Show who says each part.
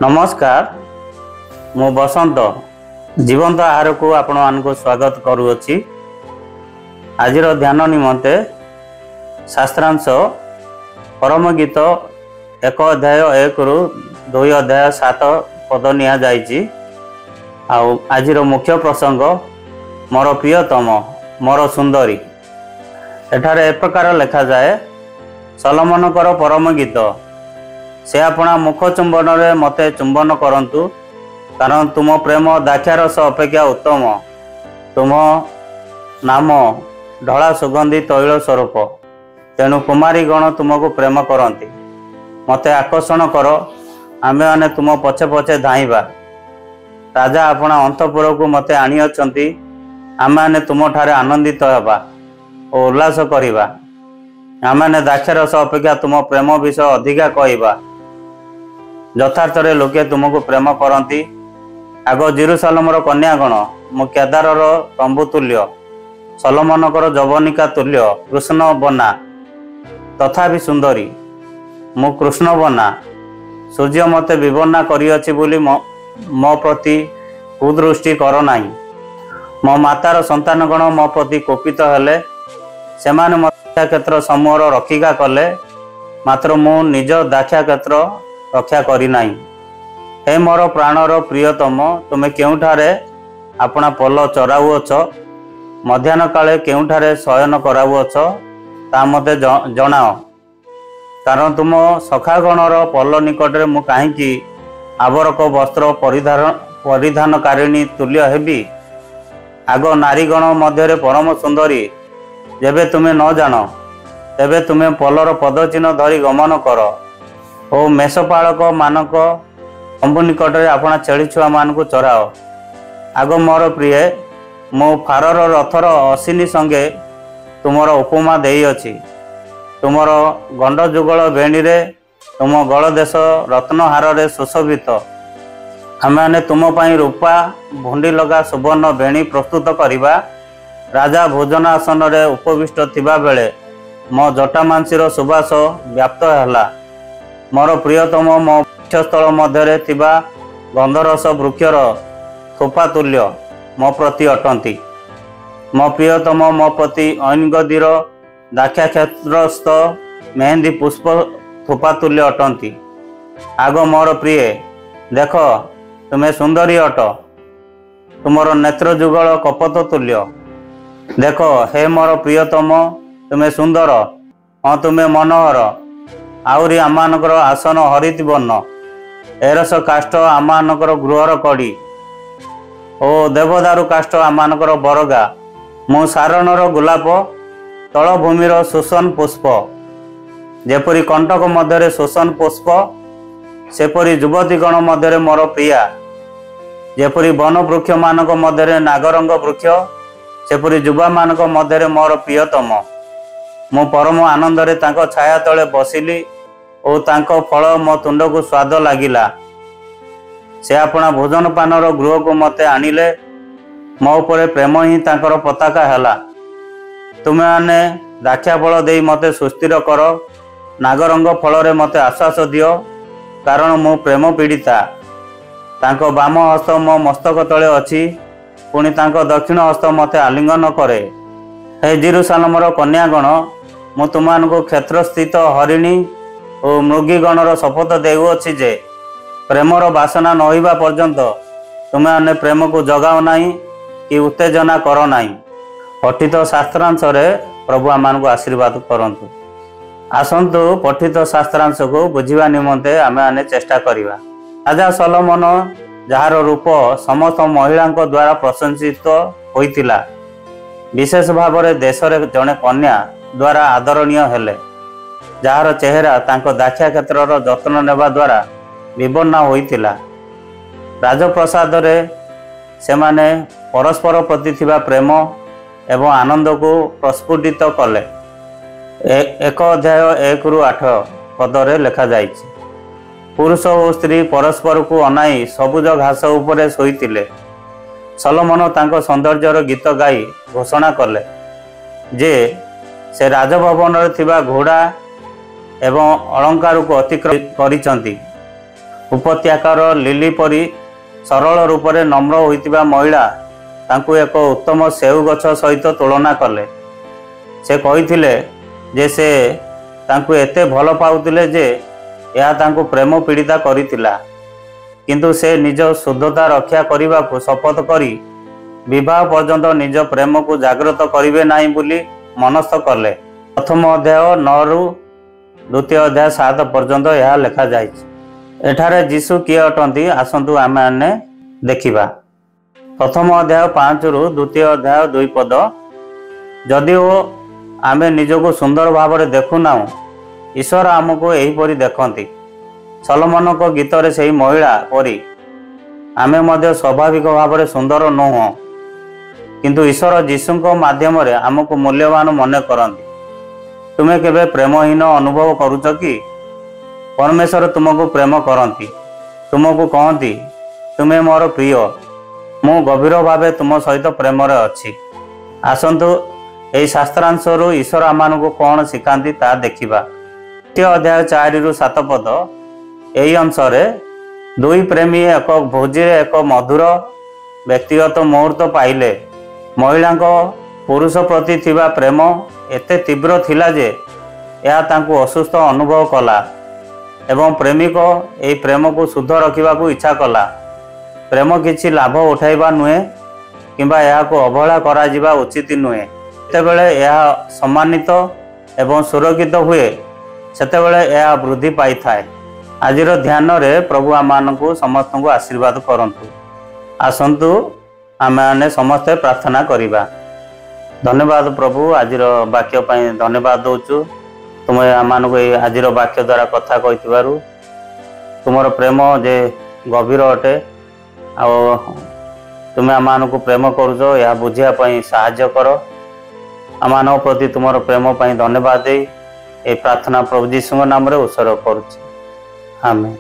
Speaker 1: नमस्कार मु बसंत जीवंत आहार को आपण मानक स्वागत करुअछि। आजिर ध्यान निमंते शास्त्रांश परम गीत 1 अध्याय 1 रु 2 अध्याय 7 पद निया जाइछि। आजिर मुख्य प्रसंग मोर प्रियतम मोर सुंदरी। एठारे एक प्रकार लेखा जाए सलोमनकर परम गीत से अपना मुख चुंबन रे मते चुंबन करंतु कारण तुम प्रेम दाक्षारस अपेक्षा उत्तम, तुम नाम ढला सुगंधी तैल स्वरूप, तेणु कुमारी गण तुमको प्रेम करती। मते आकर्षण कर, आमे माने तुम पछे पछे धाइबा। राजा अपना अंतपुर को मते आनी अछंती, आमे माने तुम ठारे आनंदित हेबा और उल्लास करिबा। आमे माने दाक्षारस अपेक्षा तुम प्रेम विषय अधिका कहबा। यथार्थ रे लोके तुमको प्रेम करती। आग जेरुसालेमर कन्यागण मु केदारर तंबू तुल्य, सलोमनकर जवनिका तुल्य कृष्ण बना, तथापि सुंदरी मु कृष्ण बना। सूर्य मते विवरणा करिअछि बोली मो प्रति कुदृष्टि कर नाही। मो मातार संतानगण मो प्रति कोपित हेले, सेमाने दाक्षा क्षेत्र समूहर रक्षिका कले, मात्र मु निज दाक्षा क्षेत्र रक्षा करी नाही। हे मोर प्राणर प्रियतम, तुमे केउठारे अपना पल चराउअछ, मध्याह्न काले केउठारे शयन कराउअछ ता मते जणाओ। कारण तुम सखागणर पल निकटरे मु काहींकि आवरक वस्त्र परिधानकारिणी तुल्य हेबी। आग नारीगण मध्यरे परम सुंदरी जेबे तुमे न जान, तेबे तुमे पलर पदचिन्ह धरी गमन कर ओ मेषपालक मानक तंबू निकटरे अपना छेड़ी छुआ मान को चराओ। आग मोर प्रिय, मो फारर रथर असिनी संगे तुमर उपमा देइअछि। तुमर गंड जुगल बेणी रे तुम गल देश रत्नहार रे सुशोभित। आमे तुम पाई रूपा भुंडी लगा सुवर्ण बेणी प्रस्तुत करिबा। राजा भोजनासन रे उपविष्ट थिबा बेले मो जटामांसीर सुबास व्याप्त हैला। मोर प्रियतम मो वक्षस्थल मध्य थिबा गंधरस वृक्षर थोपा तुल्य मो प्रति अटंती। मो प्रियतम मो प्रति ऐनगदीर दाक्षा क्षेत्रस्थ मेहंदी पुष्प थोपा तुल्य अटंती। आग मोर प्रिय, देख तुमे सुंदरी अट, तुमर नेत्र जुगल कपत तुल्य। देख हे मोर प्रियतम, तुमे सुंदर, हाँ तुमे मनोहर। आउरी आमानकर आसन हरित वर्ण, एरस काष्ठ आमानकर गृहर कड़ी ओ देवदारु काष्ठ आमानकर बरगा। मु सारणर गोलाप, तल भूमिर शोषण पुष्प। जेपरी कंटक मध्य शोषण पुष्प, सेपरी युवतीगण मध्य मोर प्रिया। जेपरी वन वृक्ष मानक मध्य नागरंग वृक्ष, सेपरी युवा मानक मध्य मोर प्रियतम। मु परम आनंद रे तांको छाया तले बसिली और तांको फल मो तुंड को स्वाद लागिला। से अपना भोजन पानर गृह को मते आनिले, मो उपरे प्रेम ही तांकर पताका हैला। तुमे माने दाक्षा फल देई मते सुस्थिर कर, नागरंग फल रे मते आश्वास दियो, कारण मु प्रेम पीड़िता। तांको बाम हस्त मो मस्तक तले अछि, पुणी तांको दक्षिण हस्त मते आलिंगन करे। हे जेरुसालेमर कन्यागण, मु तुमको क्षेत्र स्थित हरिणी और मृगीगणर शपथ देउअछि जे प्रेमर बासना नहिबा पर्यंत तुमे माने प्रेम को जगाओ नाही कि उत्तेजना करो नाही। पठित शास्त्रांश रे प्रभु आमानको आशीर्वाद करंतु। आसंतु पठित शास्त्रांश को बुझिबा निमंते आमे माने चेष्टा करिबा। राजा सलोमन जार रूप समस्त महिलांको द्वारा प्रशंसित होइतिला, विशेष भाव रे देश रे जने कन्या द्वारा आदरणीय हेले, जार चेहरा तांको दाक्षा क्षेत्रर जत्न नेबा द्वारा विवरणा होइतिला। राजप्रसाद रे सेमाने परस्पर प्रति थिबा प्रेम एवं आनंद को प्रस्फुटित कले। 1 अध्याय 1 रु 8 पद रे लेखा जाइछि। पुरुष और स्त्री परस्पर को अनाई सबुज घास उपरे शोइतिले। सलोमन तांको सौंदर्यर गीत गाई घोषणा कले जे से राजभवन रे थिबा घोड़ा एवं अलंकार को अतिक्रम करिसंती। उपत्यकार लिली परी सरल रूप से नम्र होइतिबा महिला तांकु एक उत्तम सेऊ गछ सहित तुलना कले। से कहिथिले जे से तांकु एते भल पाउतिले जे यह तांकु प्रेम पीड़िता करितिला, किंतु से निज शुद्धता रक्षा करने को शपथ करी विवाह पर्यंत निज प्रेम को जागृत करिवे नाही बोली मनस्थ कले। प्रथम अध्याय 9 रु द्वितीय अध्याय 7 पर्यंत यह लिखा जाइछि। एठारे जीशु किए अटंती आसंतु आमे आने देखिबा। प्रथम अध्याय 5 रु द्वितीय अध्याय 2 पद, जदिओ आमे निजको सुंदर भाव में देखुना, ईश्वर आमको एहीपरि देखंती। सलोमन को गीत रे सही महिला परी आमे मध्य स्वाभाविक भाव में सुंदर नुह, किंतु ईश्वर जीशु माध्यम रे आमको मूल्यवान मन करंती। तुम्हें केबे प्रेमहीन अनुभव करुच कि? परमेश्वर तुमको प्रेम करंती, तुमको कहती तुम्हें मोर प्रिय, मु गभीर भाव तुम सहित प्रेम रे अछि। आसंतु यही शास्त्रांश रु ईश्वर आम को कौन शिखाती ता देखिबा। द्वितीय अध्याय 4 रु 7 पद, यही अंशरे दुई प्रेमी एक भोजी एक मधुर व्यक्तिगत मुहूर्त पाइले। महिला पुरुष प्रति थिबा प्रेम एते तीव्र थिला जे यह तांकु असुस्थ अनुभव कला एवं प्रेमिक यही प्रेम को शुद्ध रखा इच्छा कला। प्रेम किछि लाभ उठाइबा नुहे किंबा यह को अवहेला करा जिबा उचित नुहे। जेतेबेले यह सम्मानित एवं सुरक्षित हुए सेतेबेले यह वृद्धि पाई थाए। आजिर ध्यान रे प्रभु आम को समस्त को आशीर्वाद करंतु। आसंतु आमे समस्ते प्रार्थना करिबा। धन्यवाद प्रभु, आजिर वाक्य पाई धन्यवाद दउचु। तुम आम को आजिर वाक्य द्वारा कथा कहितबारु तुमर प्रेम जे गभीर अटे आ तुम आम को प्रेम करुच यह बुझिया पाई साहाय्य कर। आम प्रति तुमर प्रेम पाई धन्यवाद दे ए प्रार्थना प्रभु यीशु नाम रे उत्सर्ग करुछि। आमेन।